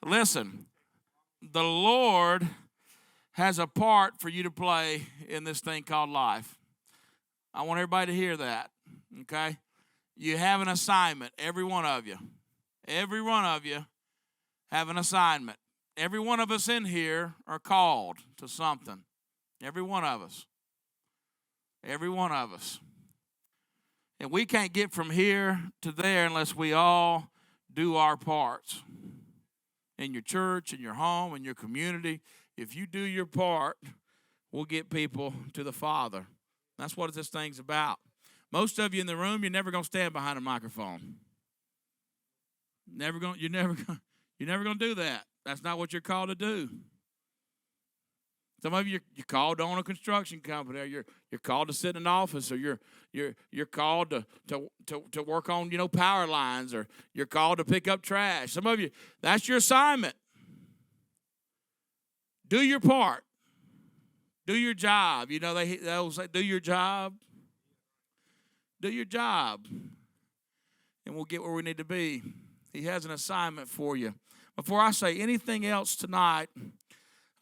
Listen, the Lord has a part for you to play in this thing called life. I want everybody to hear that, okay? You have an assignment, every one of you. Every one of you have an assignment. Every one of us in here are called to something. Every one of us. Every one of us. And we can't get from here to there unless we all do our parts. In your church, in your home, in your community, if you do your part, we'll get people to the Father. That's what this thing's about. Most of you in the room, you're never going to stand behind a microphone. You're never going to do that. That's not what you're called to do. Some of you, you're called to own a construction company, or you're called to sit in an office, or you're called to work on power lines, or you're called to pick up trash. Some of you, that's your assignment. Do your part. Do your job. They'll say, do your job. Do your job. And we'll get where we need to be. He has an assignment for you. Before I say anything else tonight,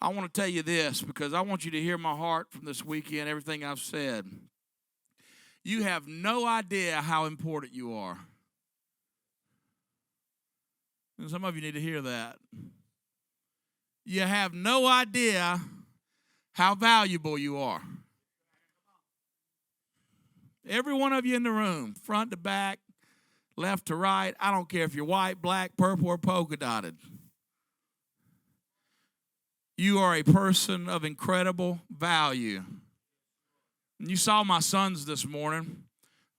I want to tell you this, because I want you to hear my heart from this weekend, everything I've said. You have no idea how important you are. And some of you need to hear that. You have no idea how valuable you are. Every one of you in the room, front to back, left to right, I don't care if you're white, black, purple, or polka dotted. You are a person of incredible value. And you saw my sons this morning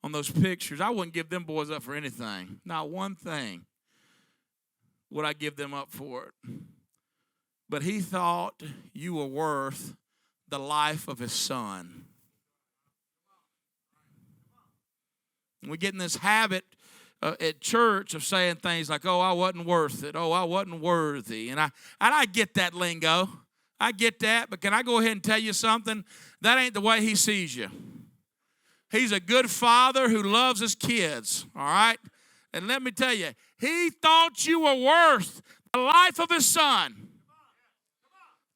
on those pictures. I wouldn't give them boys up for anything. Not one thing would I give them up for it. But he thought you were worth the life of his son. And we get in this habit at church of saying things like, oh, I wasn't worth it. Oh, I wasn't worthy. And I get that lingo. I get that. But can I go ahead and tell you something? That ain't the way he sees you. He's a good father who loves his kids. All right? And let me tell you, he thought you were worth the life of his son.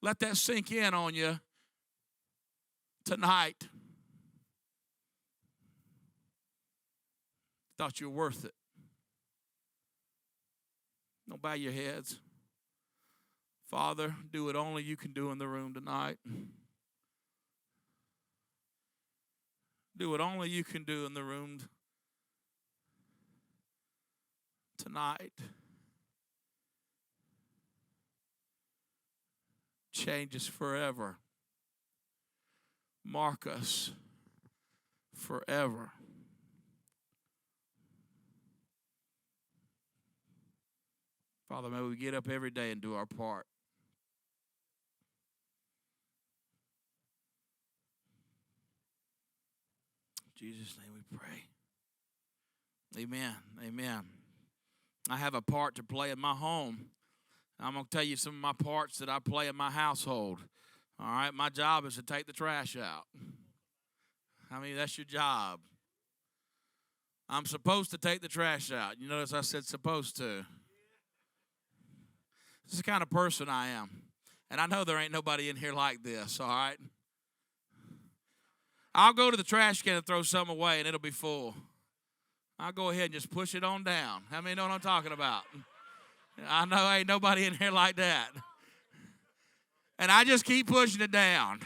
Let that sink in on you tonight. Thought you were worth it. Don't bow your heads. Father, do what only you can do in the room tonight. Do what only you can do in the room tonight. Change us forever. Mark us forever. Father, may we get up every day and do our part. In Jesus' name we pray. Amen. Amen. I have a part to play in my home. I'm going to tell you some of my parts that I play in my household. All right? My job is to take the trash out. I mean, that's your job. I'm supposed to take the trash out. You notice I said supposed to. This is the kind of person I am. And I know there ain't nobody in here like this, all right? I'll go to the trash can and throw something away, and it'll be full. I'll go ahead and just push it on down. How many know what I'm talking about? I know ain't nobody in here like that. And I just keep pushing it down.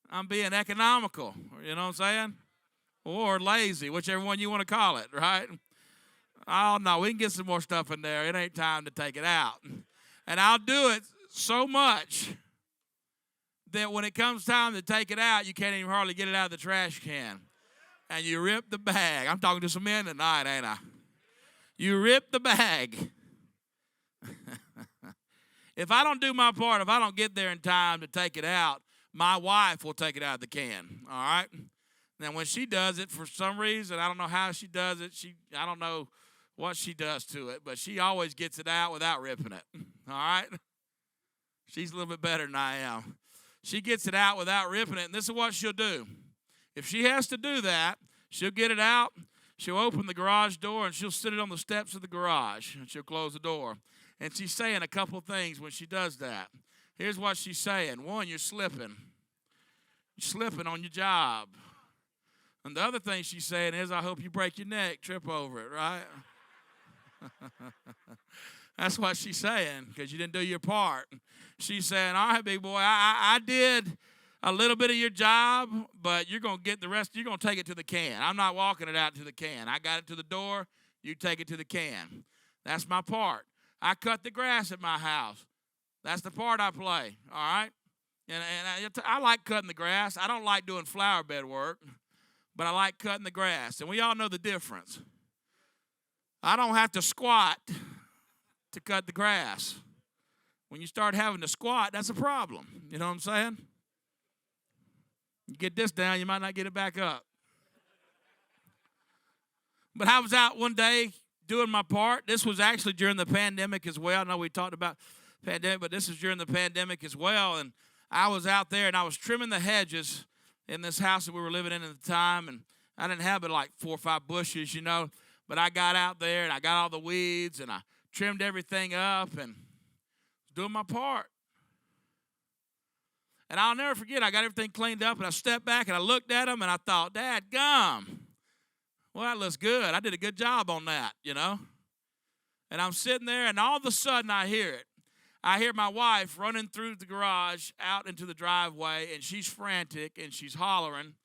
I'm being economical, you know what I'm saying? Or lazy, whichever one you want to call it, right? Oh, no, we can get some more stuff in there. It ain't time to take it out. And I'll do it so much that when it comes time to take it out, you can't even hardly get it out of the trash can. And you rip the bag. I'm talking to some men tonight, ain't I? You rip the bag. If I don't do my part, if I don't get there in time to take it out, my wife will take it out of the can, all right? Now, when she does it, for some reason, I don't know how she does it. I don't know what she does to it, but she always gets it out without ripping it, all right? She's a little bit better than I am. She gets it out without ripping it, and this is what she'll do. If she has to do that, she'll get it out. She'll open the garage door, and she'll sit it on the steps of the garage, and she'll close the door. And she's saying a couple of things when she does that. Here's what she's saying. One, you're slipping. You're slipping on your job. And the other thing she's saying is, I hope you break your neck, trip over it, right? That's what she's saying, because you didn't do your part. She's saying, all right, big boy, I did a little bit of your job, but you're going to get the rest. You're going to take it to the can. I'm not walking it out to the can. I got it to the door. You take it to the can. That's my part. I cut the grass at my house. That's the part I play, all right? And I like cutting the grass. I don't like doing flower bed work, but I like cutting the grass. And we all know the difference. I don't have to squat to cut the grass. When you start having to squat, that's a problem. You know what I'm saying? You get this down, you might not get it back up. But I was out one day doing my part. This was actually during the pandemic as well. I know we talked about pandemic, but this is during the pandemic as well. And I was out there, and I was trimming the hedges in this house that we were living in at the time. And I didn't have but like 4 or 5 bushes, you know. But I got out there, and I got all the weeds, and I trimmed everything up and was doing my part. And I'll never forget, I got everything cleaned up, and I stepped back, and I looked at them, and I thought, Dad gum. Well, that looks good. I did a good job on that, you know. And I'm sitting there, and all of a sudden I hear it. I hear my wife running through the garage out into the driveway, and she's frantic, and she's hollering.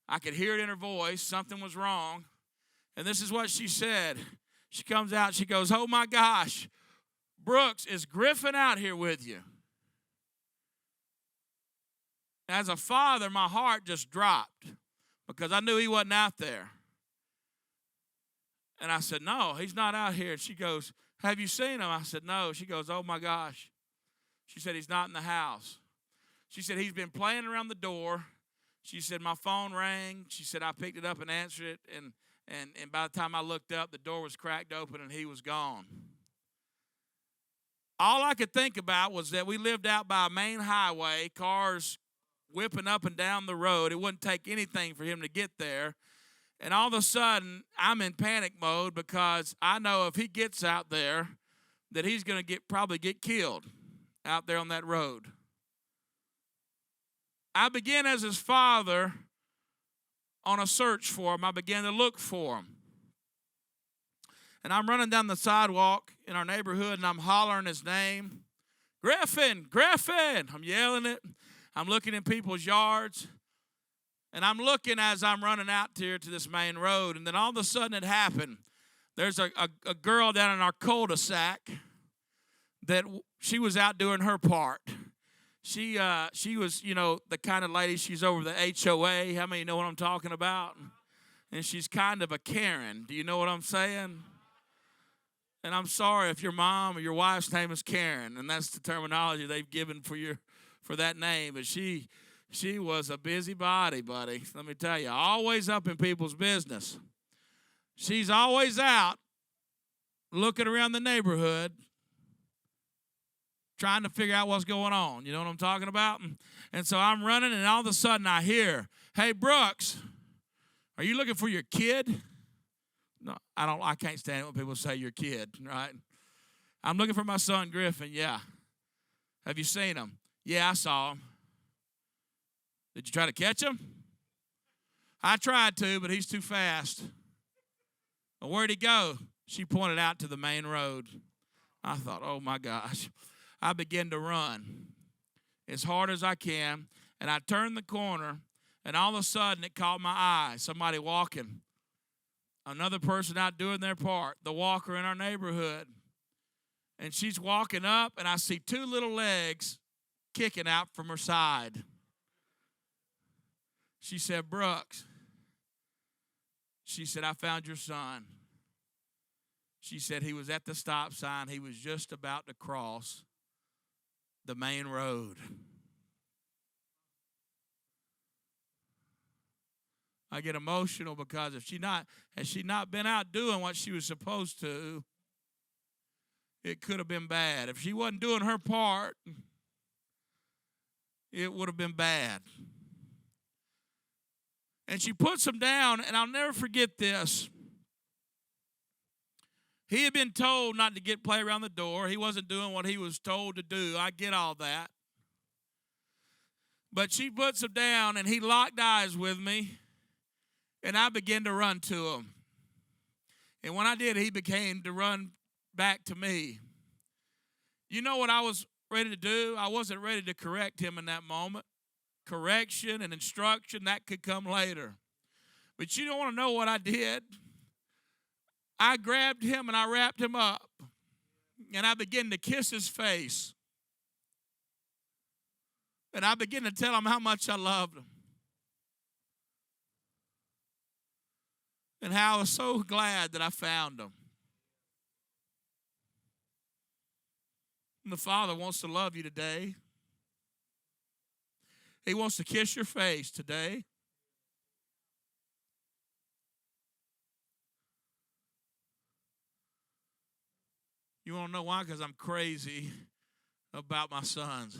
I could hear it in her voice. Something was wrong. And this is what she said. She comes out, she goes, oh, my gosh, Brooks, is Griffin out here with you? As a father, my heart just dropped because I knew he wasn't out there. And I said, no, he's not out here. And she goes, have you seen him? I said, no. She goes, oh, my gosh. She said, he's not in the house. She said, he's been playing around the door. She said, my phone rang. She said, I picked it up and answered it. And by the time I looked up, the door was cracked open and he was gone. All I could think about was that we lived out by a main highway, cars whipping up and down the road. It wouldn't take anything for him to get there. And all of a sudden, I'm in panic mode because I know if he gets out there that he's going to probably get killed out there on that road. I began as his father on a search for him. I began to look for him. And I'm running down the sidewalk in our neighborhood, and I'm hollering his name. Griffin, Griffin. I'm yelling it. I'm looking in people's yards. And I'm looking as I'm running out here to this main road. And then all of a sudden it happened. There's a girl down in our cul-de-sac that she was out doing her part. She was, you know, the kind of lady, she's over the HOA. How many know what I'm talking about? And she's kind of a Karen. Do you know what I'm saying? And I'm sorry if your mom or your wife's name is Karen, and that's the terminology they've given for that name. But she was a busybody, buddy. Let me tell you, always up in people's business. She's always out looking around the neighborhood, trying to figure out what's going on. You know what I'm talking about? And so I'm running, and all of a sudden I hear, hey, Brooks, are you looking for your kid? No, I can't stand it when people say your kid, right? I'm looking for my son, Griffin. Yeah. Have you seen him? Yeah, I saw him. Did you try to catch him? I tried to, but he's too fast. Well, where'd he go? She pointed out to the main road. I thought, oh, my gosh. I began to run as hard as I can, and I turned the corner, and all of a sudden it caught my eye. Somebody walking. Another person out doing their part, the walker in our neighborhood. And she's walking up, and I see 2 little legs kicking out from her side. She said, Brooks, she said, I found your son. She said he was at the stop sign. He was just about to cross the main road. I get emotional because has she not been out doing what she was supposed to, it could have been bad. If she wasn't doing her part, it would have been bad. And she puts him down, and I'll never forget this. He had been told not to play around the door. He wasn't doing what he was told to do. I get all that. But she puts him down, and he locked eyes with me, and I began to run to him. And when I did, he began to run back to me. You know what I was ready to do? I wasn't ready to correct him in that moment. Correction and instruction, that could come later. But you don't want to know what I did. I grabbed him and I wrapped him up. And I began to kiss his face. And I began to tell him how much I loved him. And how I was so glad that I found him. And the Father wants to love you today. He wants to kiss your face today. You want to know why? Because I'm crazy about my sons.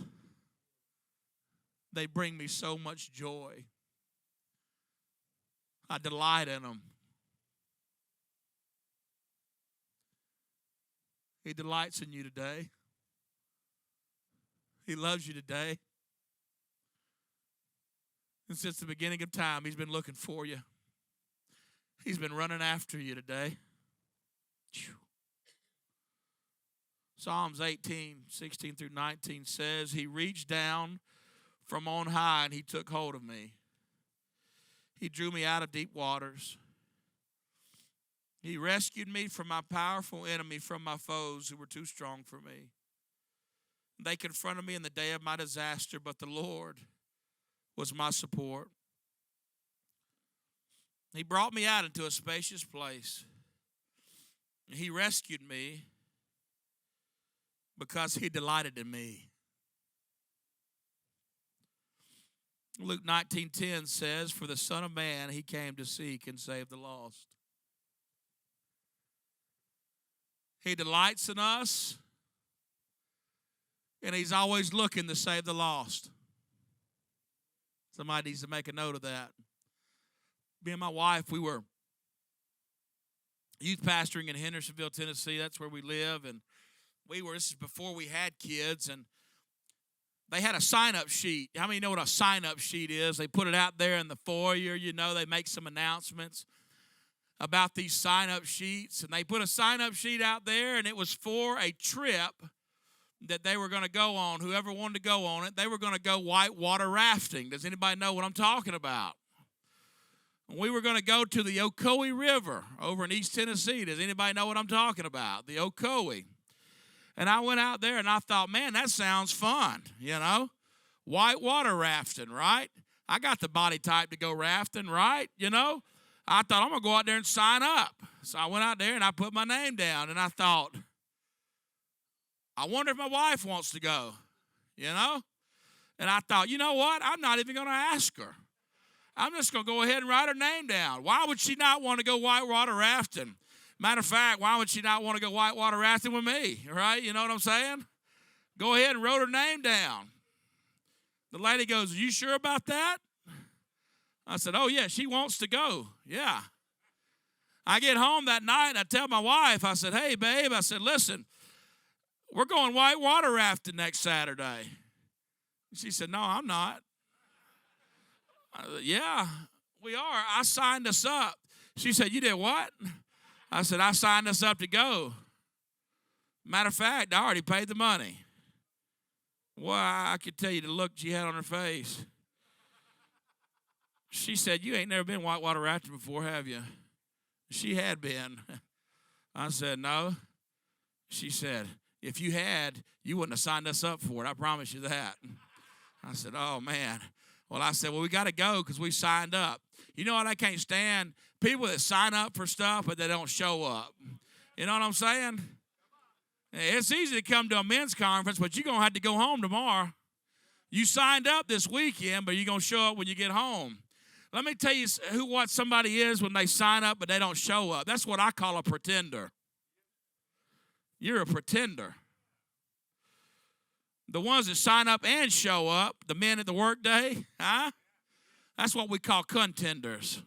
They bring me so much joy. I delight in them. He delights in you today. He loves you today. And since the beginning of time, he's been looking for you. He's been running after you today. Psalms 18, 16 through 19 says, he reached down from on high and he took hold of me. He drew me out of deep waters. He rescued me from my powerful enemy, from my foes who were too strong for me. They confronted me in the day of my disaster, but the Lord was my support. He brought me out into a spacious place. He rescued me because he delighted in me. Luke 19:10 says, for the Son of Man, he came to seek and save the lost. He delights in us, and he's always looking to save the lost. Somebody needs to make a note of that. Me and my wife, we were youth pastoring in Hendersonville, Tennessee. That's where we live, and this is before we had kids, and they had a sign-up sheet. How many know what a sign-up sheet is? They put it out there in the foyer. They make some announcements about these sign-up sheets. And they put a sign-up sheet out there, and it was for a trip that they were going to go on. Whoever wanted to go on it, they were going to go whitewater rafting. Does anybody know what I'm talking about? We were going to go to the Ocoee River over in East Tennessee. Does anybody know what I'm talking about? The Ocoee. And I went out there and I thought, man, that sounds fun, Whitewater rafting, right? I got the body type to go rafting, right? I thought, I'm going to go out there and sign up. So I went out there and I put my name down. And I thought, I wonder if my wife wants to go, And I thought, you know what? I'm not even going to ask her. I'm just going to go ahead and write her name down. Why would she not want to go whitewater rafting? Matter of fact, why would she not want to go whitewater rafting with me, right? You know what I'm saying? Go ahead and wrote her name down. The lady goes, are you sure about that? I said, oh, yeah, she wants to go. Yeah. I get home that night and I tell my wife, I said, hey, babe, I said, listen, we're going whitewater rafting next Saturday. She said, no, I'm not. Yeah, we are. I signed us up. She said, you did what? I said, I signed us up to go. Matter of fact, I already paid the money. Well, I could tell you the look she had on her face. She said, you ain't never been whitewater rafting before, have you? She had been. I said, no. She said, if you had, you wouldn't have signed us up for it. I promise you that. I said, oh, man. Well, I said, well, we got to go because we signed up. You know what I can't stand? People that sign up for stuff, but they don't show up. You know what I'm saying? It's easy to come to a men's conference, but you're going to have to go home tomorrow. You signed up this weekend, but you're going to show up when you get home. Let me tell you what somebody is when they sign up, but they don't show up. That's what I call a pretender. You're a pretender. The ones that sign up and show up, the men at the workday, that's what we call contenders.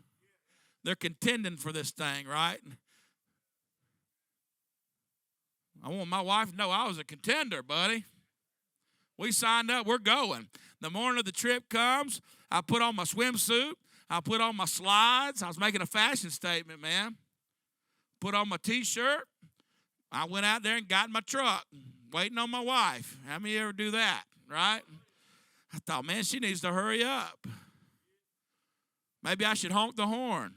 They're contending for this thing, right? I want my wife to know I was a contender, buddy. We signed up. We're going. The morning of the trip comes, I put on my swimsuit. I put on my slides. I was making a fashion statement, man. Put on my T-shirt. I went out there and got in my truck, waiting on my wife. How many ever do that, right? I thought, man, she needs to hurry up. Maybe I should honk the horn.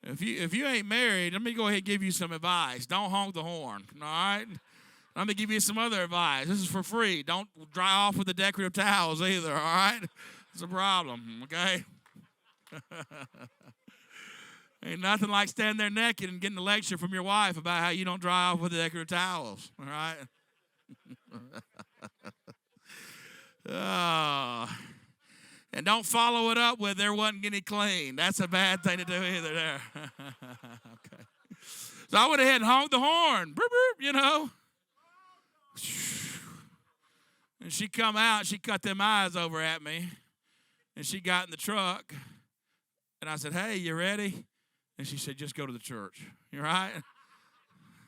If you ain't married, let me go ahead and give you some advice. Don't honk the horn, all right? Let me give you some other advice. This is for free. Don't dry off with the decorative towels either, all right? It's a problem, okay? Ain't nothing like standing there naked and getting a lecture from your wife about how you don't dry off with the decorative towels, all right? Oh. And don't follow it up with there wasn't any clean. That's a bad thing to do either there. Okay. So I went ahead and honked the horn, burp, burp, you know. And she come out, she cut them eyes over at me, and she got in the truck, and I said, hey, you ready? And she said, just go to the church. You right?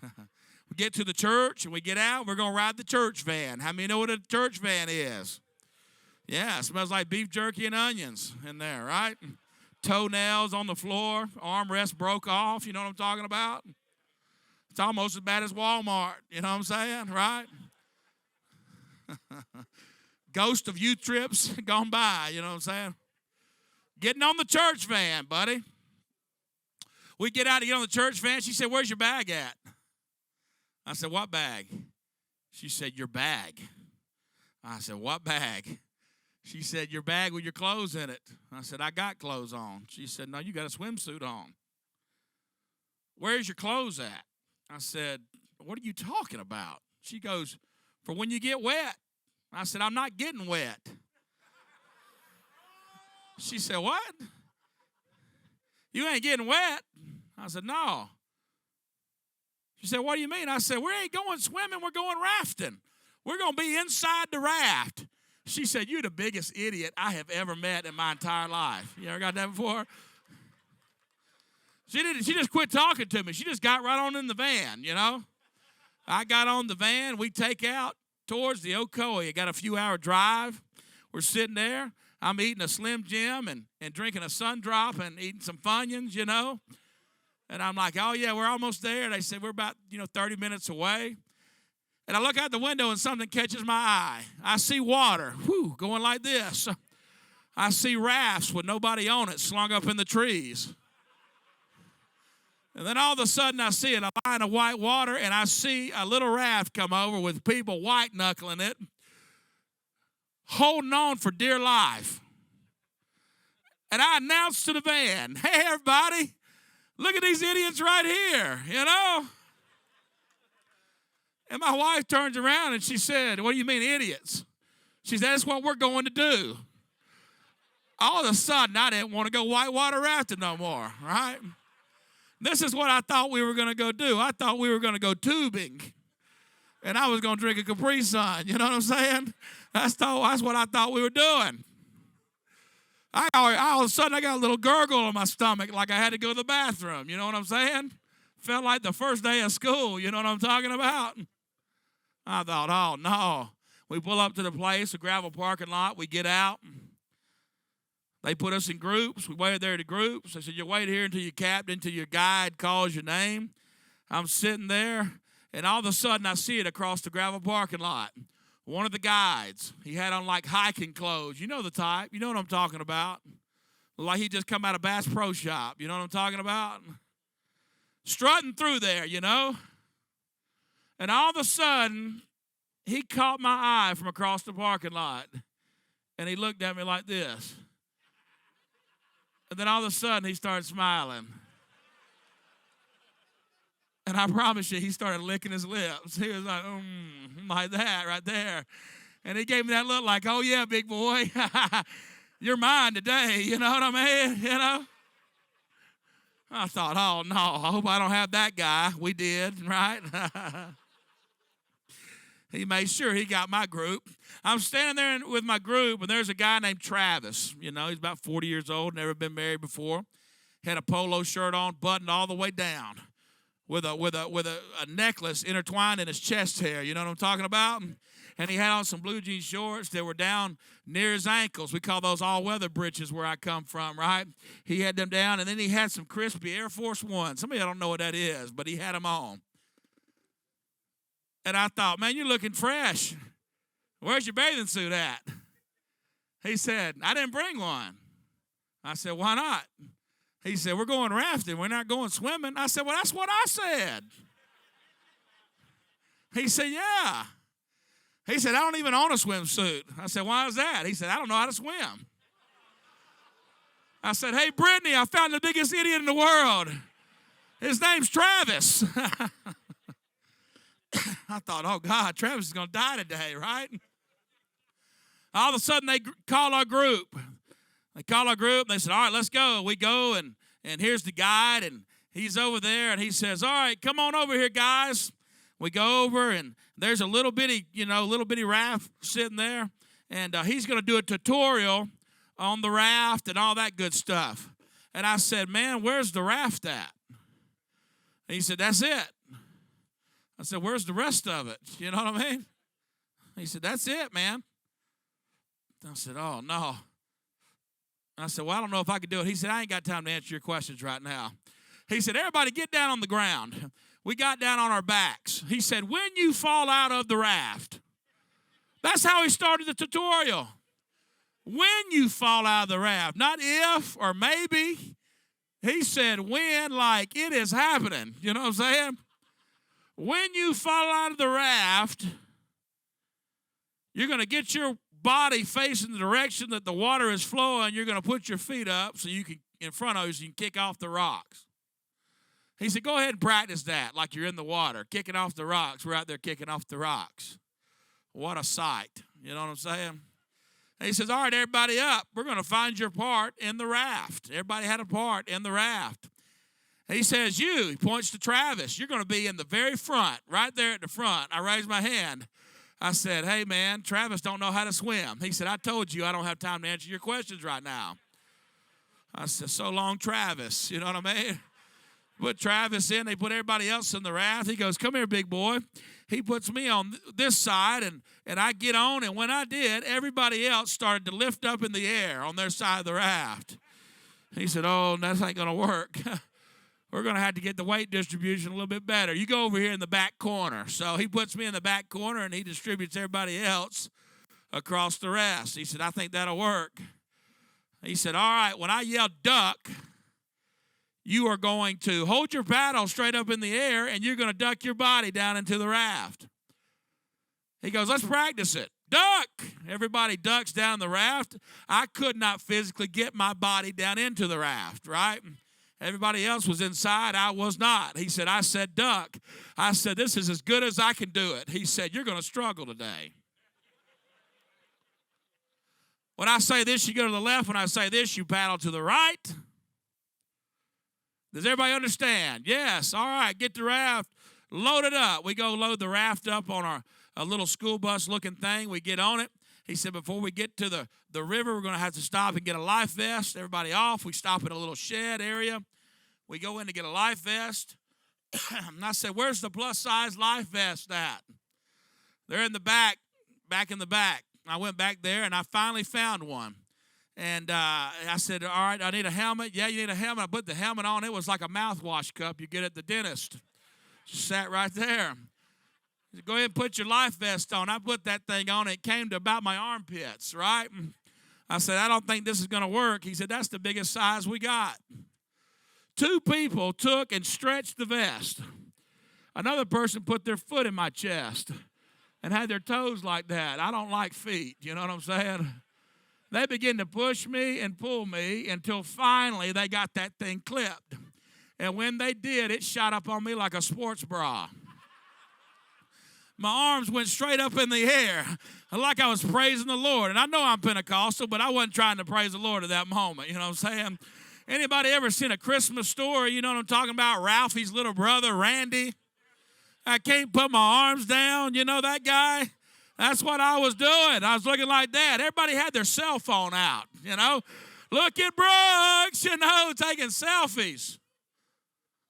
We get to the church, and we get out, we're going to ride the church van. How many know what a church van is? Yeah, it smells like beef jerky and onions in there, right? Toenails on the floor, armrest broke off, you know what I'm talking about? It's almost as bad as Walmart, you know what I'm saying, right? Ghost of youth trips gone by, you know what I'm saying? Getting on the church van, buddy. We get out to get on the church van. She said, where's your bag at? I said, what bag? She said, your bag. I said, what bag? She said, your bag with your clothes in it. I said, I got clothes on. She said, no, you got a swimsuit on. Where's your clothes at? I said, what are you talking about? She goes, for when you get wet. I said, I'm not getting wet. She said, what? You ain't getting wet? I said, no. She said, what do you mean? I said, we ain't going swimming, we're going rafting. We're going to be inside the raft. She said, you're the biggest idiot I have ever met in my entire life. You ever got that before? She just quit talking to me. She just got right on in the van, you know. I got on the van. We take out towards the Ocoee. Got a few-hour drive. We're sitting there. I'm eating a Slim Jim and drinking a Sun Drop and eating some Funyuns, you know. And I'm like, oh, yeah, we're almost there. They said we're about, 30 minutes away. And I look out the window and something catches my eye. I see water, going like this. I see rafts with nobody on it slung up in the trees. And then all of a sudden I see it, a line of white water, and I see a little raft come over with people white-knuckling it, holding on for dear life. And I announced to the van, hey, everybody, look at these idiots right here, you know. And my wife turns around and she said, what do you mean idiots? She said, that's what we're going to do. All of a sudden, I didn't want to go whitewater rafting no more, right? This is what I thought we were going to go do. I thought we were going to go tubing. And I was going to drink a Capri Sun. You know what I'm saying? That's what I thought we were doing. All of a sudden, I got a little gurgle in my stomach like I had to go to the bathroom. You know what I'm saying? Felt like the first day of school. You know what I'm talking about? I thought, oh, no. We pull up to the place, a gravel parking lot. We get out. They put us in groups. We waited there to groups. They said, you wait here until your captain, until your guide calls your name. I'm sitting there, and all of a sudden I see it across the gravel parking lot. One of the guides, he had on like hiking clothes. You know the type. You know what I'm talking about. Like he just come out of Bass Pro Shop. You know what I'm talking about? Strutting through there, you know. And all of a sudden, he caught my eye from across the parking lot. And he looked at me like this. And then all of a sudden, he started smiling. And I promise you, he started licking his lips. He was like that right there. And he gave me that look like, oh, yeah, big boy. You're mine today. You know what I mean? You know? I thought, oh, no, I hope I don't have that guy. We did, right? He made sure he got my group. I'm standing there with my group, and there's a guy named Travis. You know, he's about 40 years old, never been married before. Had a polo shirt on, buttoned all the way down. with a necklace intertwined in his chest hair. You know what I'm talking about? And he had on some blue jean shorts that were down near his ankles. We call those all-weather breeches where I come from, right? He had them down, and then he had some crispy Air Force One. Some of you don't know what that is, but he had them on. And I thought, man, you're looking fresh. Where's your bathing suit at? He said, I didn't bring one. I said, why not? He said, we're going rafting. We're not going swimming. I said, well, that's what I said. He said, yeah. He said, I don't even own a swimsuit. I said, why is that? He said, I don't know how to swim. I said, hey, Brittany, I found the biggest idiot in the world. His name's Travis. I thought, oh, God, Travis is going to die today, right? All of a sudden, they call our group. They call our group, and they said, all right, let's go. We go, and here's the guide, and he's over there, and he says, all right, come on over here, guys. We go over, and there's a little bitty raft sitting there, and he's going to do a tutorial on the raft and all that good stuff. And I said, man, where's the raft at? And he said, that's it. I said, where's the rest of it? You know what I mean? He said, that's it, man. I said, oh, no. I said, well, I don't know if I could do it. He said, I ain't got time to answer your questions right now. He said, everybody get down on the ground. We got down on our backs. He said, when you fall out of the raft. That's how he started the tutorial. When you fall out of the raft. Not if or maybe. He said when, like it is happening. You know what I'm saying? When you fall out of the raft, you're going to get your body facing the direction that the water is flowing. You're going to put your feet up so you can, in front of you, so you can kick off the rocks. He said, go ahead and practice that like you're in the water, kicking off the rocks. We're out there kicking off the rocks. What a sight. You know what I'm saying? And he says, all right, everybody up. We're going to find your part in the raft. Everybody had a part in the raft. He says, he points to Travis. You're going to be in the very front, right there at the front. I raised my hand. I said, hey, man, Travis don't know how to swim. He said, I told you I don't have time to answer your questions right now. I said, so long, Travis. You know what I mean? Put Travis in. They put everybody else in the raft. He goes, come here, big boy. He puts me on this side, and I get on. And when I did, everybody else started to lift up in the air on their side of the raft. He said, oh, that ain't going to work. We're going to have to get the weight distribution a little bit better. You go over here in the back corner. So he puts me in the back corner, and he distributes everybody else across the rest. He said, I think that'll work. He said, all right, when I yell duck, you are going to hold your paddle straight up in the air, and you're going to duck your body down into the raft. He goes, let's practice it. Duck! Everybody ducks down the raft. I could not physically get my body down into the raft, right? Everybody else was inside. I was not. He said, I said duck. I said, this is as good as I can do it. He said, you're going to struggle today. When I say this, you go to the left. When I say this, you paddle to the right. Does everybody understand? Yes. All right, get the raft loaded up. We go load the raft up on a little school bus looking thing. We get on it. He said, before we get to the river, we're going to have to stop and get a life vest. Everybody off. We stop at a little shed area. We go in to get a life vest. And I said, where's the plus-size life vest at? They're in the back in the back. I went back there, and I finally found one. And I said, all right, I need a helmet. Yeah, you need a helmet. I put the helmet on. It was like a mouthwash cup you get at the dentist. Just sat right there. He said, go ahead and put your life vest on. I put that thing on. It came to about my armpits, right? I said, I don't think this is going to work. He said, that's the biggest size we got. 2 people took and stretched the vest. Another person put their foot in my chest and had their toes like that. I don't like feet. You know what I'm saying? They began to push me and pull me until finally they got that thing clipped. And when they did, it shot up on me like a sports bra. My arms went straight up in the air like I was praising the Lord. And I know I'm Pentecostal, but I wasn't trying to praise the Lord at that moment. You know what I'm saying? Anybody ever seen A Christmas Story? You know what I'm talking about? Ralphie's little brother, Randy. I can't put my arms down. You know that guy? That's what I was doing. I was looking like that. Everybody had their cell phone out, you know. Look at Brooks, you know, taking selfies.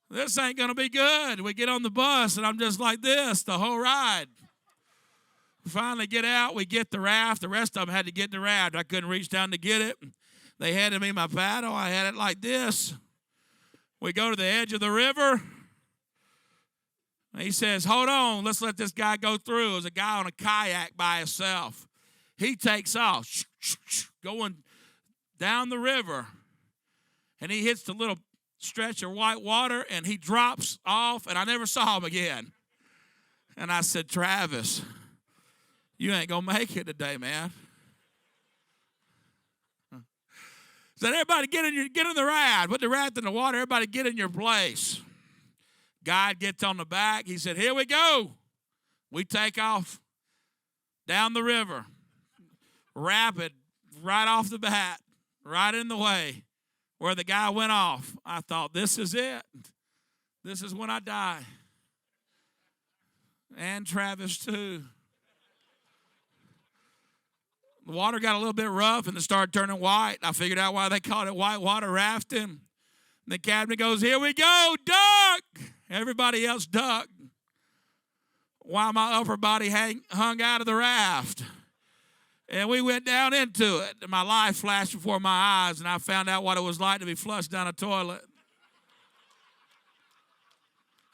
This ain't going to be good. We get on the bus, and I'm just like this the whole ride. We finally get out. We get the raft. The rest of them had to get in the raft. I couldn't reach down to get it. They handed me my paddle. I had it like this. We go to the edge of the river. He says, hold on, let's let this guy go through. There's a guy on a kayak by himself. He takes off, going down the river, and he hits the little stretch of white water, and he drops off, and I never saw him again. And I said, Travis, you ain't going to make it today, man. Said, everybody get in the raft. Put the raft in the water. Everybody get in your place. Guide gets on the back. He said, here we go. We take off down the river. Rapid, right off the bat, right in the way where the guy went off. I thought, this is it. This is when I die. And Travis, too. The water got a little bit rough, and it started turning white. I figured out why they called it white water rafting. And the captain goes, here we go, duck. Everybody else ducked while my upper body hung out of the raft. And we went down into it. And my life flashed before my eyes, and I found out what it was like to be flushed down a toilet.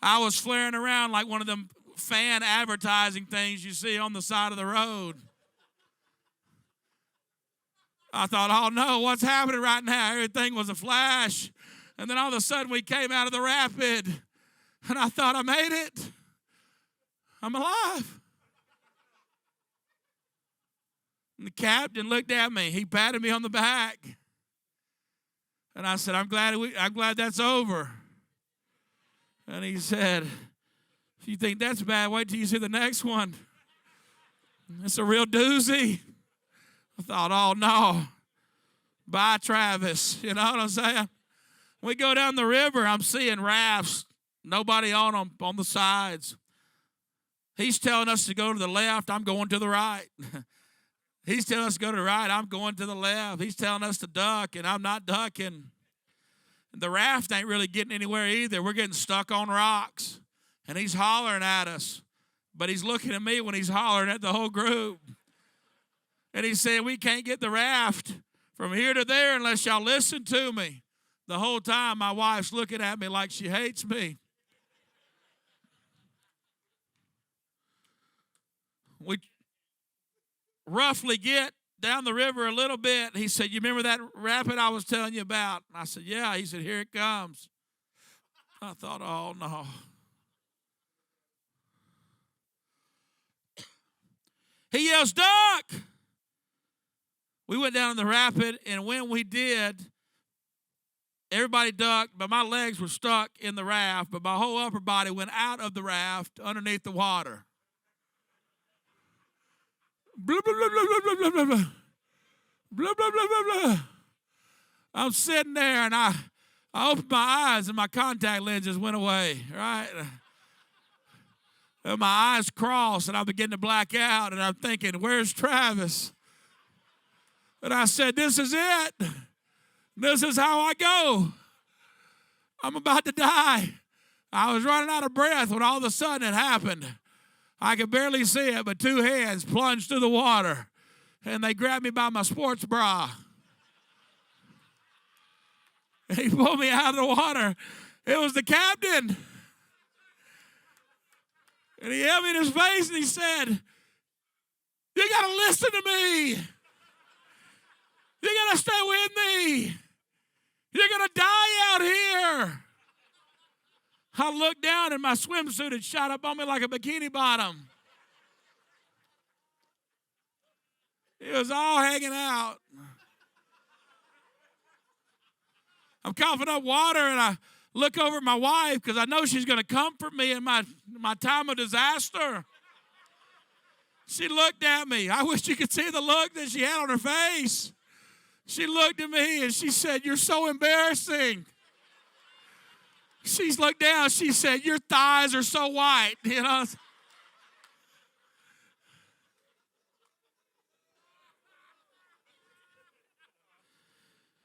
I was flaring around like one of them fan advertising things you see on the side of the road. I thought, oh no, what's happening right now? Everything was a flash. And then all of a sudden we came out of the rapid. And I thought, I made it. I'm alive. And the captain looked at me. He patted me on the back. And I said, I'm glad that's over. And he said, if you think that's bad, wait till you see the next one. It's a real doozy. I thought, oh no. Bye, Travis. You know what I'm saying? We go down the river. I'm seeing rafts. Nobody on them, on the sides. He's telling us to go to the left. I'm going to the right. He's telling us to go to the right. I'm going to the left. He's telling us to duck, and I'm not ducking. The raft ain't really getting anywhere either. We're getting stuck on rocks, and he's hollering at us. But he's looking at me when he's hollering at the whole group. And he's saying, we can't get the raft from here to there unless y'all listen to me. The whole time, my wife's looking at me like she hates me. We roughly get down the river a little bit. He said, you remember that rapid I was telling you about? I said, yeah. He said, here it comes. I thought, oh, no. He yells, duck! We went down in the rapid, and when we did, everybody ducked, but my legs were stuck in the raft, but my whole upper body went out of the raft underneath the water. Blah, blah, blah, blah, blah, blah, blah, blah. Blah, blah, blah, blah, blah. I'm sitting there, and I opened my eyes, and my contact lenses went away, right? And my eyes crossed, and I began to black out, and I'm thinking, where's Travis? And I said, this is it. This is how I go. I'm about to die. I was running out of breath when all of a sudden it happened. I could barely see it, but two hands plunged through the water, and they grabbed me by my sports bra. And he pulled me out of the water. It was the captain. And he held me in his face, and he said, you got to listen to me. You got to stay with me. You're going to die out here. I looked down, and my swimsuit had shot up on me like a bikini bottom. It was all hanging out. I'm coughing up water, and I look over at my wife because I know she's going to comfort me in my time of disaster. She looked at me. I wish you could see the look that she had on her face. She looked at me, and she said, you're so embarrassing. She's looked down. She said, your thighs are so white. You know.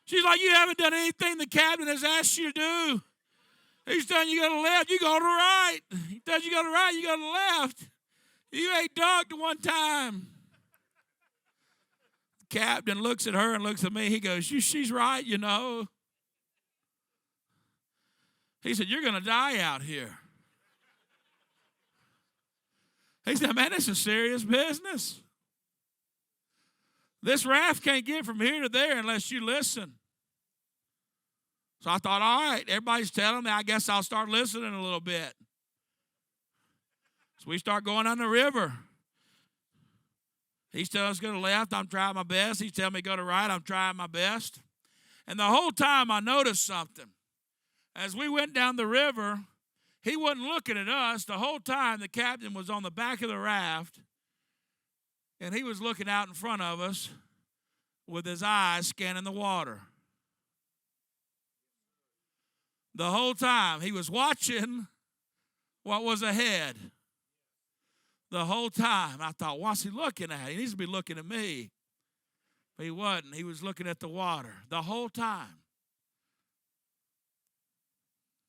She's like, you haven't done anything the captain has asked you to do. He's telling you go to the left, you go to the right. He tells you go to the right, you go to the left. You ain't ducked one time. The captain looks at her and looks at me. He goes, she's right, you know. He said, you're going to die out here. He said, man, this is serious business. This raft can't get from here to there unless you listen. So I thought, all right, everybody's telling me, I guess I'll start listening a little bit. So we start going on the river. He's telling us to go to the left, I'm trying my best. He's telling me to go to the right, I'm trying my best. And the whole time I noticed something. As we went down the river, he wasn't looking at us. The whole time the captain was on the back of the raft, and he was looking out in front of us with his eyes scanning the water. The whole time he was watching what was ahead. The whole time I thought, what's he looking at? He needs to be looking at me. But he wasn't. He was looking at the water the whole time.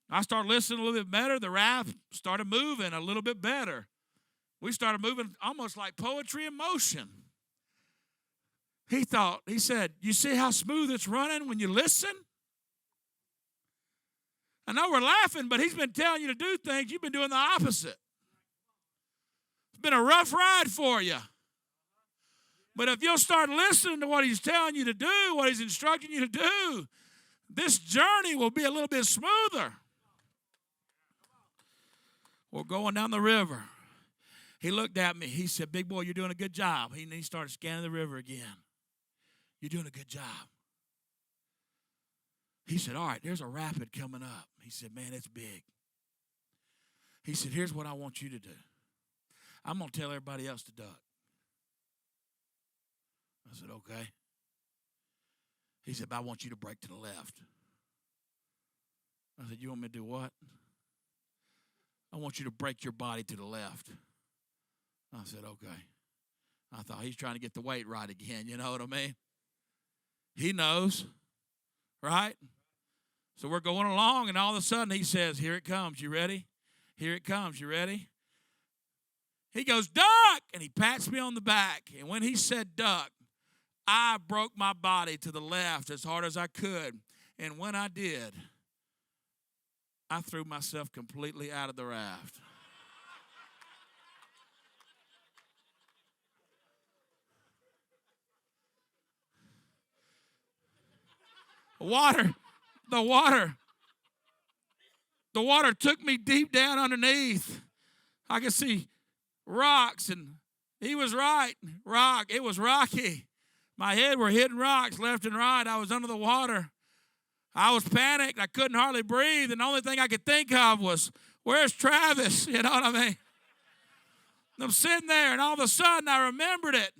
I started listening a little bit better. The raft started moving a little bit better. We started moving almost like poetry in motion. He said, you see how smooth it's running when you listen? I know we're laughing, but he's been telling you to do things. You've been doing the opposite. It's been a rough ride for you. But if you'll start listening to what he's telling you to do, what he's instructing you to do, this journey will be a little bit smoother. We're going down the river. He looked at me. He said, big boy, you're doing a good job. He started scanning the river again. You're doing a good job. He said, all right, there's a rapid coming up. He said, man, it's big. He said, here's what I want you to do. I'm going to tell everybody else to duck. I said, okay. He said, but I want you to break to the left. I said, you want me to do what? I want you to break your body to the left. I said, okay. I thought he's trying to get the weight right again. You know what I mean? He knows, right? So we're going along, and all of a sudden he says, here it comes. You ready? Here it comes. You ready? He goes, duck, and he pats me on the back. And when he said duck, I broke my body to the left as hard as I could. And when I did, I threw myself completely out of the raft. The water took me deep down underneath. I could see rocks, and he was right. It was rocky. My head were hitting rocks left and right. I was under the water. I was panicked. I couldn't hardly breathe, and the only thing I could think of was, where's Travis? You know what I mean? I'm sitting there, and all of a sudden I remembered it.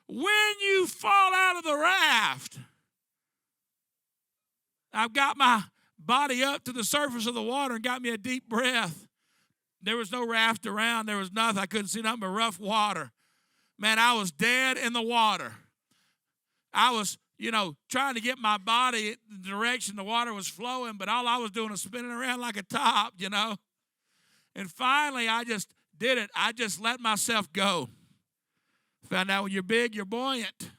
When you fall out of the raft, I've got my body up to the surface of the water and got me a deep breath. There was no raft around. There was nothing. I couldn't see nothing but rough water. Man, I was dead in the water. I was, trying to get my body in the direction the water was flowing, but all I was doing was spinning around like a top, And finally, I just did it. I just let myself go. Found out when you're big, you're buoyant.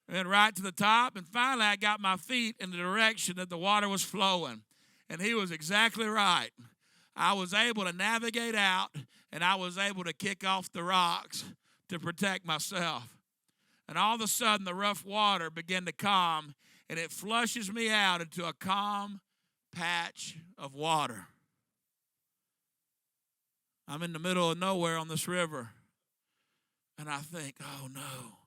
And right to the top, and finally I got my feet in the direction that the water was flowing. And he was exactly right. I was able to navigate out, and I was able to kick off the rocks to protect myself. And all of a sudden, the rough water began to calm, and it flushes me out into a calm patch of water. I'm in the middle of nowhere on this river, and I think, oh no,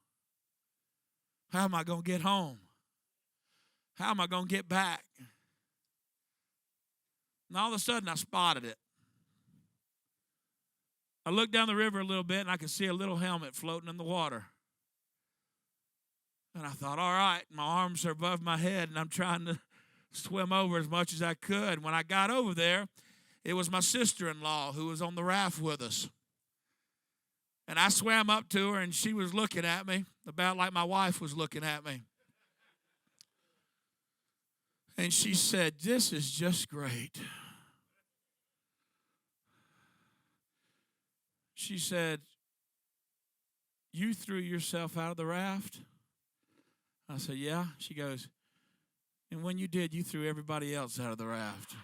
how am I going to get home? How am I going to get back? And all of a sudden, I spotted it. I looked down the river a little bit, and I could see a little helmet floating in the water. And I thought, all right, my arms are above my head, and I'm trying to swim over as much as I could. When I got over there, it was my sister-in-law who was on the raft with us. And I swam up to her, and she was looking at me about like my wife was looking at me. And she said, this is just great. She said, you threw yourself out of the raft? I said, yeah. She goes, and when you did, you threw everybody else out of the raft.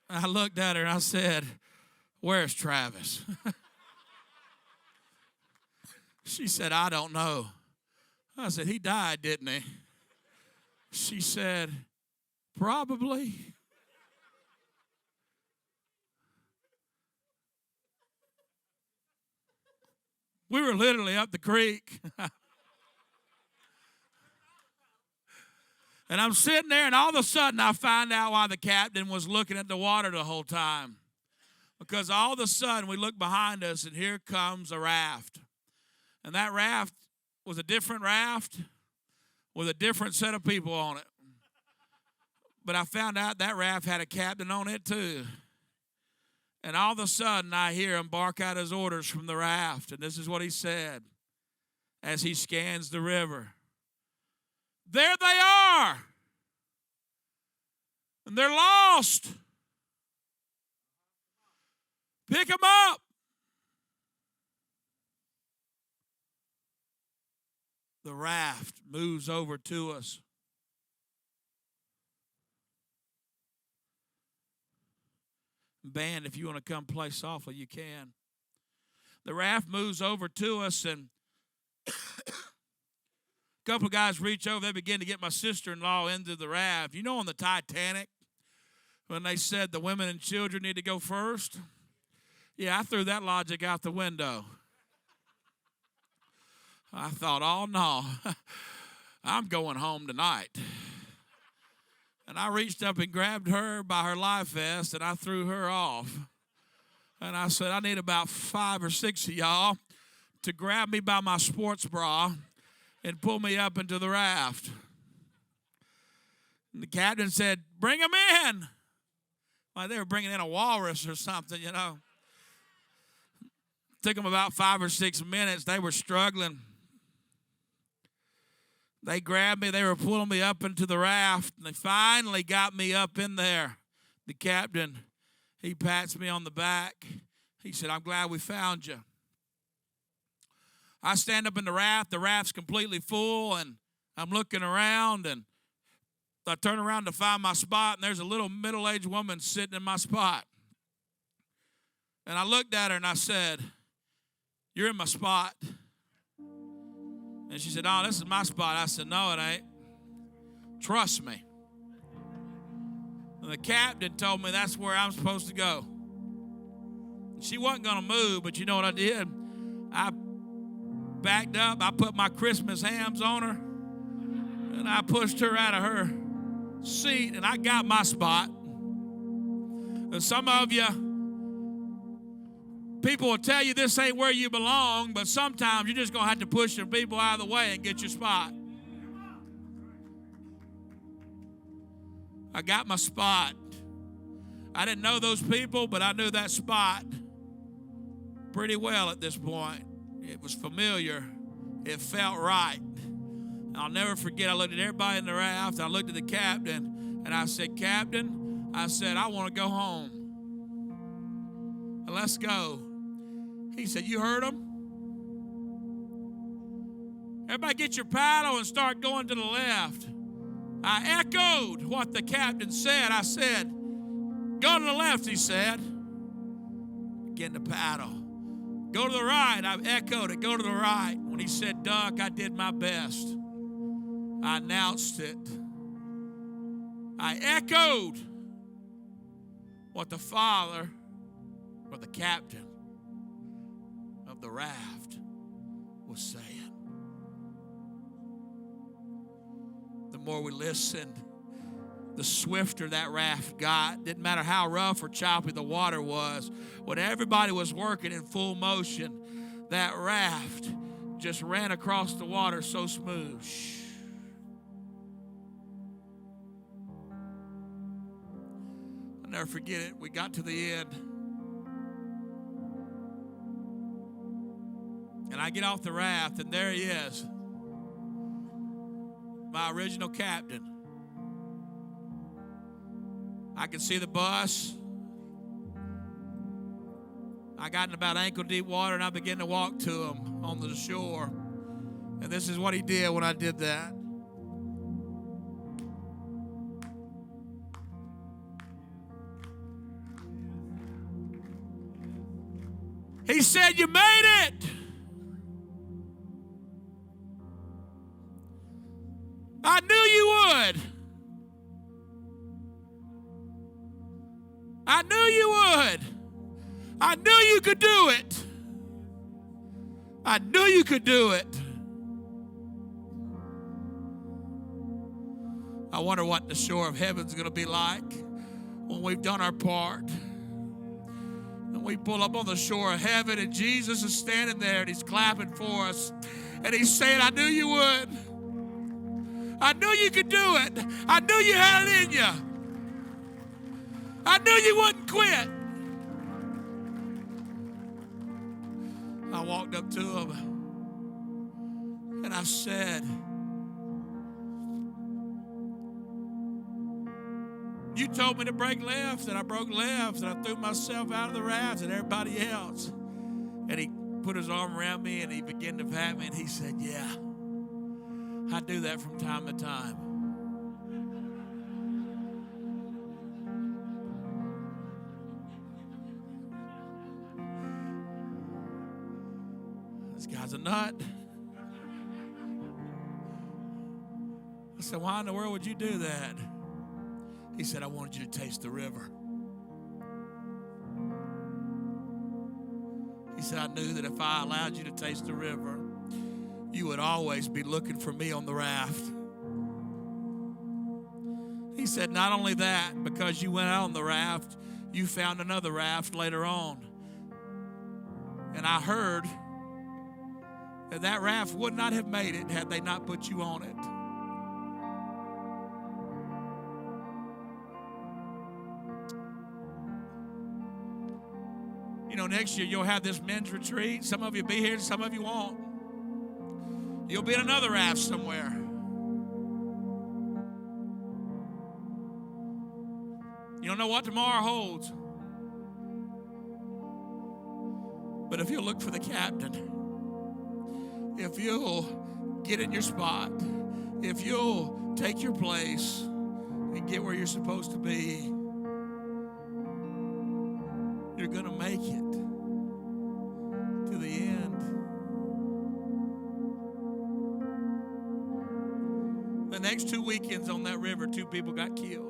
I looked at her and I said, where's Travis? She said, I don't know. I said, he died, didn't he? She said, probably. We were literally up the creek. And I'm sitting there, and all of a sudden I find out why the captain was looking at the water the whole time. Because all of a sudden we look behind us, and here comes a raft. And that raft was a different raft with a different set of people on it. But I found out that raft had a captain on it too. And all of a sudden I hear him bark out his orders from the raft. And this is what he said as he scans the river. There they are. And they're lost. Pick them up. The raft moves over to us. Band, if you want to come play softly, you can. The raft moves over to us, and a couple of guys reach over. They begin to get my sister-in-law into the raft. You know, on the Titanic, when they said the women and children need to go first? Yeah, I threw that logic out the window. I thought, oh, no, I'm going home tonight. And I reached up and grabbed her by her life vest, and I threw her off. And I said, I need about 5 or 6 of y'all to grab me by my sports bra and pull me up into the raft. And the captain said, bring them in. Like they were bringing in a walrus or something, you know. Took them about 5 or 6 minutes. They were struggling. They grabbed me. They were pulling me up into the raft. And they finally got me up in there. The captain, he pats me on the back. He said, I'm glad we found you. I stand up in the raft. The raft's completely full. And I'm looking around. And I turn around to find my spot. And there's a little middle-aged woman sitting in my spot. And I looked at her and I said, you're in my spot. And she said, oh, this is my spot. I said, no, it ain't. Trust me. And the captain told me that's where I'm supposed to go. She wasn't going to move, but you know what I did? I backed up. I put my Christmas hams on her. And I pushed her out of her seat, and I got my spot. And some of you, people will tell you this ain't where you belong, but sometimes you're just going to have to push some people out of the way and get your spot. I got my spot. I didn't know those people, but I knew that spot pretty well at this point. It was familiar. It felt right. I'll never forget, I looked at everybody in the raft. I looked at the captain, and I said, Captain, I said, I want to go home. Let's go. He said, you heard him? Everybody get your paddle and start going to the left. I echoed what the captain said. I said, go to the left, he said. Begin to paddle. Go to the right. I echoed it. Go to the right. When he said duck, I did my best. I announced it. I echoed what the father or the captain of the raft was saying. The more we listened, the swifter that raft got. Didn't matter how rough or choppy the water was. When everybody was working in full motion, that raft just ran across the water so smooth. I'll never forget it. We got to the end. And I get off the raft, and there he is, my original captain. I can see the bus. I got in about ankle-deep water, and I began to walk to him on the shore. And this is what he did when I did that. He said, "You made it." I knew you would. I knew you would. I knew you could do it. I knew you could do it. I wonder what the shore of heaven's going to be like when we've done our part. And we pull up on the shore of heaven, and Jesus is standing there, and he's clapping for us. And he's saying, "I knew you would. I knew you could do it. I knew you had it in you. I knew you wouldn't quit." I walked up to him, and I said, "You told me to break left, and I broke left, and I threw myself out of the raft and everybody else." And he put his arm around me, and he began to pat me, and he said, "Yeah, I do that from time to time." This guy's a nut. I said, "Why in the world would you do that?" He said, "I wanted you to taste the river." He said, "I knew that if I allowed you to taste the river, you would always be looking for me on the raft." He said, "Not only that, because you went out on the raft, you found another raft later on. And I heard that that raft would not have made it had they not put you on it." You know, next year you'll have this men's retreat. Some of you will be here, some of you won't. You'll be in another raft somewhere. You don't know what tomorrow holds. But if you'll look for the captain, if you'll get in your spot, if you'll take your place and get where you're supposed to be, you're going to make it to the end. The next 2 weekends on that river, 2 people got killed.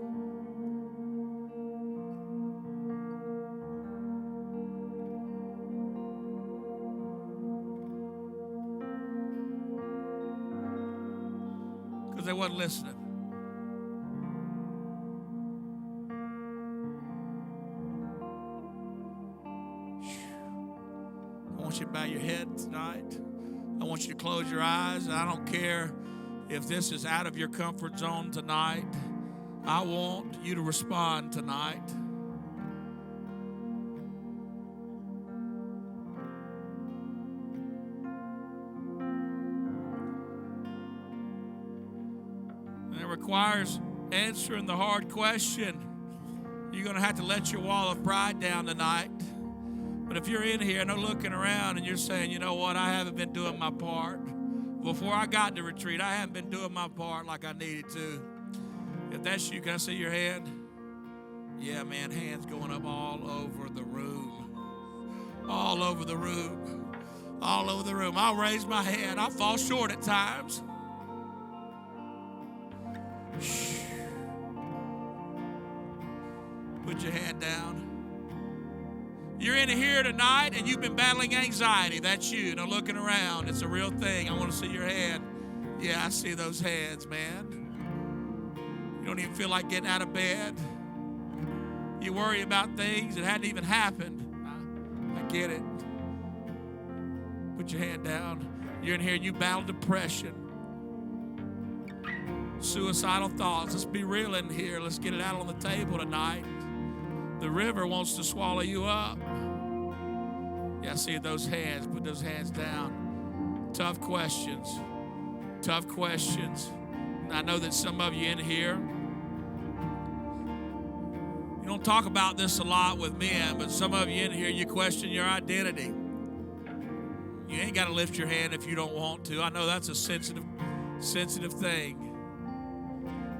Because they wasn't listening. I want you to bow your head tonight. I want you to close your eyes. I don't care if this is out of your comfort zone tonight. I want you to respond tonight. And it requires answering the hard question. You're going to have to let your wall of pride down tonight. But if you're in here, no looking around, and you're saying, "You know what, I haven't been doing my part. Before I got to retreat, I haven't been doing my part like I needed to." If that's you, can I see your hand? Yeah, man, hands going up all over the room. All over the room. All over the room. I'll raise my hand. I'll fall short at times. Put your hand down. You're in here tonight and you've been battling anxiety. That's you. No looking around. It's a real thing. I want to see your hand. Yeah, I see those hands, man. You don't even feel like getting out of bed. You worry about things that hadn't even happened. I get it. Put your hand down. You're in here and you battle depression, suicidal thoughts. Let's be real in here. Let's get it out on the table tonight. The river wants to swallow you up. Yeah, I see those hands. Put those hands down. Tough questions. Tough questions. And I know that some of you in here, you don't talk about this a lot with men, but some of you in here, you question your identity. You ain't got to lift your hand if you don't want to. I know that's a sensitive thing.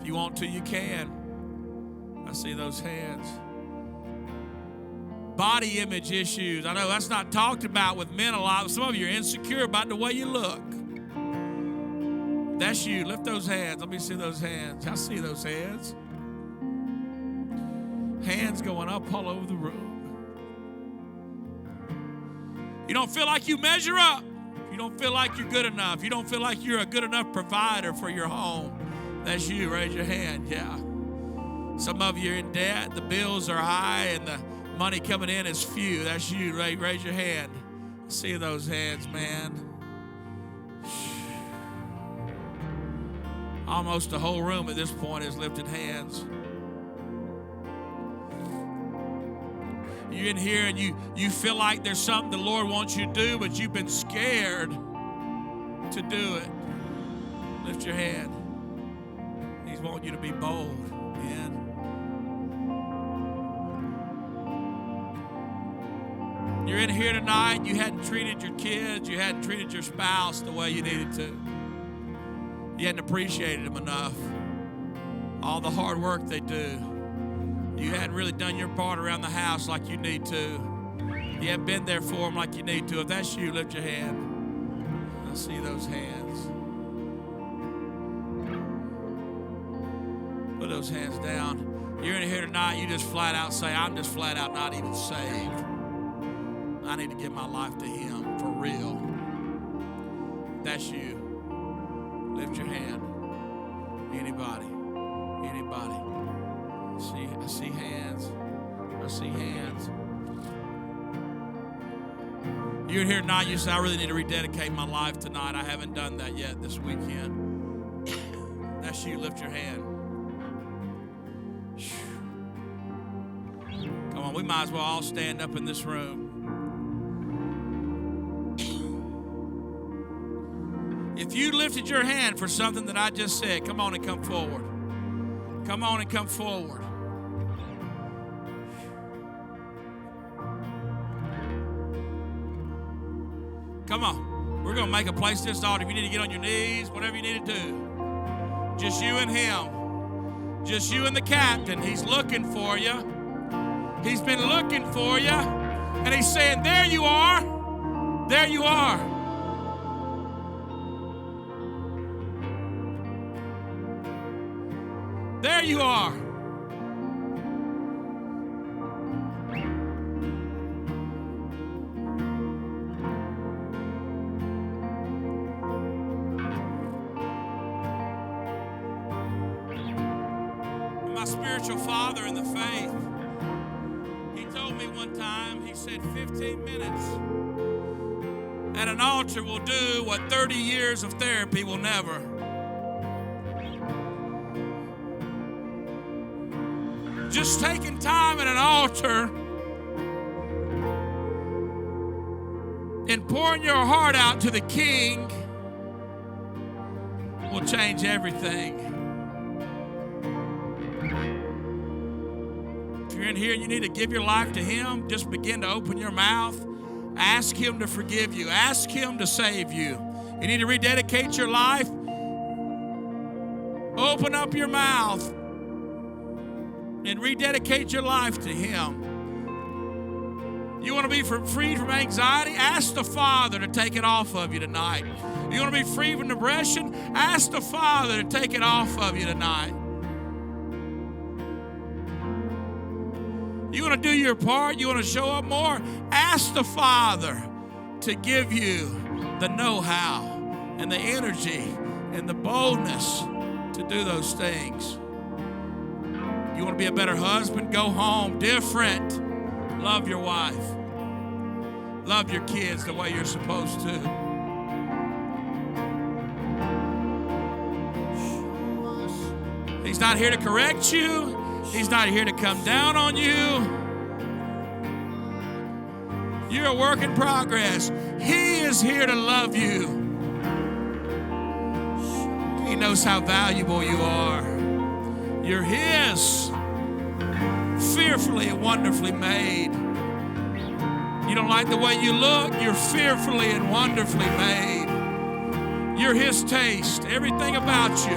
If you want to, you can. I see those hands. Body image issues. I know that's not talked about with men a lot. Some of you are insecure about the way you look. That's you. Lift those hands. Let me see those hands. I see those hands. Hands going up all over the room. You don't feel like you measure up. You don't feel like you're good enough. You don't feel like you're a good enough provider for your home. That's you. Raise your hand. Yeah. Some of you are in debt. The bills are high and the money coming in is few. That's you. Raise your hand. I see those hands, man. Almost the whole room at this point is lifted hands. You're in here and you feel like there's something the Lord wants you to do, but you've been scared to do it. Lift your hand. He's wanting you to be bold, man. You're in here tonight, you hadn't treated your kids, you hadn't treated your spouse the way you needed to. You hadn't appreciated them enough. All the hard work they do. You hadn't really done your part around the house like you need to. You haven't been there for them like you need to. If that's you, lift your hand. I see those hands. Put those hands down. You're in here tonight, you just flat out say, I'm just flat out not even saved. I need to give my life to Him for real. If that's you. Lift your hand. Anybody? Anybody? I see hands. I see hands. You're here tonight, you say, I really need to rededicate my life tonight. I haven't done that yet this weekend. That's you. Lift your hand. Come on, we might as well all stand up in this room. If you lifted your hand for something that I just said, come on and come forward. Come on and come forward. Come on. We're going to make a place this altar. If you need to get on your knees, whatever you need to do. Just you and Him. Just you and the captain. He's looking for you. He's been looking for you. And He's saying, there you are. There you are. There you are. My spiritual father in the faith, he told me one time, he said 15 minutes at an altar will do what 30 years of therapy will never. Just taking time at an altar and pouring your heart out to the King will change everything. If you're in here and you need to give your life to Him, just begin to open your mouth. Ask Him to forgive you. Ask Him to save you. You need to rededicate your life. Open up your mouth and rededicate your life to Him. You want to be freed from anxiety? Ask the Father to take it off of you tonight. You want to be free from depression? Ask the Father to take it off of you tonight. You want to do your part? You want to show up more? Ask the Father to give you the know-how and the energy and the boldness to do those things. You want to be a better husband? Go home different. Love your wife. Love your kids the way you're supposed to. He's not here to correct you. He's not here to come down on you. You're a work in progress. He is here to love you. He knows how valuable you are. You're His, fearfully and wonderfully made. You don't like the way you look? You're fearfully and wonderfully made. You're His taste, everything about you.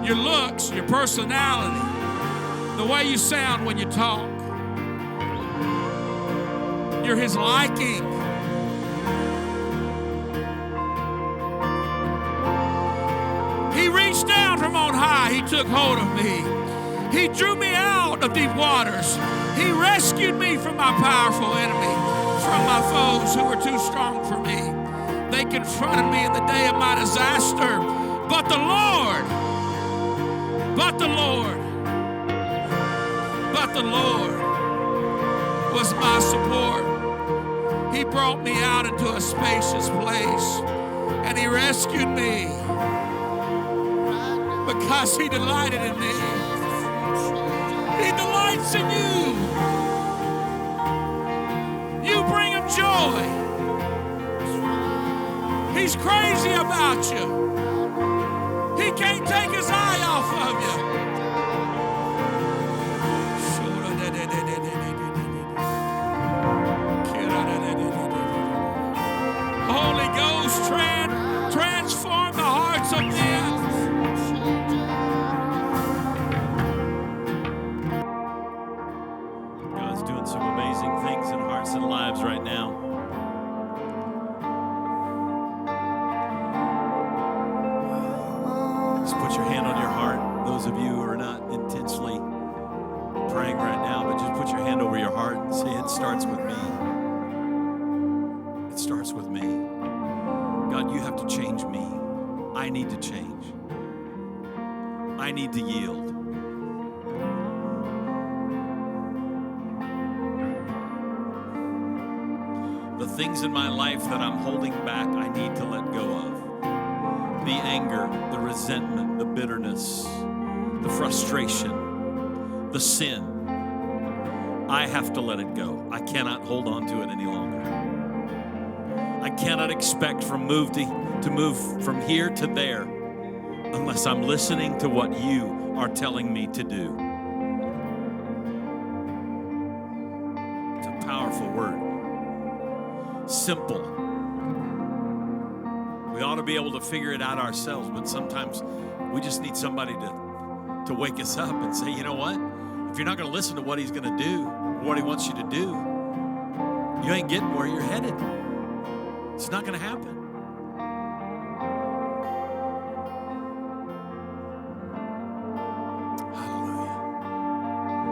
Your looks, your personality, the way you sound when you talk. You're His liking. He reached down from on high. He took hold of me. He drew me out of deep waters. He rescued me from my powerful enemy, from my foes who were too strong for me. They confronted me in the day of my disaster. But the Lord was my support. He brought me out into a spacious place, and He rescued me because He delighted in me. He delights in you. You bring Him joy. He's crazy about you. He can't take His eye off of you. Holy Ghost, transform the hearts of men. God's doing some amazing things in hearts and lives right now. Just put your hand on your heart. Those of you who are not intentionally praying right now, but just put your hand over your heart and say, it starts with me. It starts with me. God, you have to change me. I need to change. I need to yield. The things in my life that I'm holding back, I need to let go of. The anger, the resentment, the bitterness, the frustration, the sin. I have to let it go. I cannot hold on to it any longer. I cannot expect to move from here to there unless I'm listening to what you are telling me to do. It's a powerful word. Simple. We ought to be able to figure it out ourselves, but sometimes we just need somebody to wake us up and say, you know what? If you're not going to listen to what He's going to do, what He wants you to do, you ain't getting where you're headed. It's not going to happen.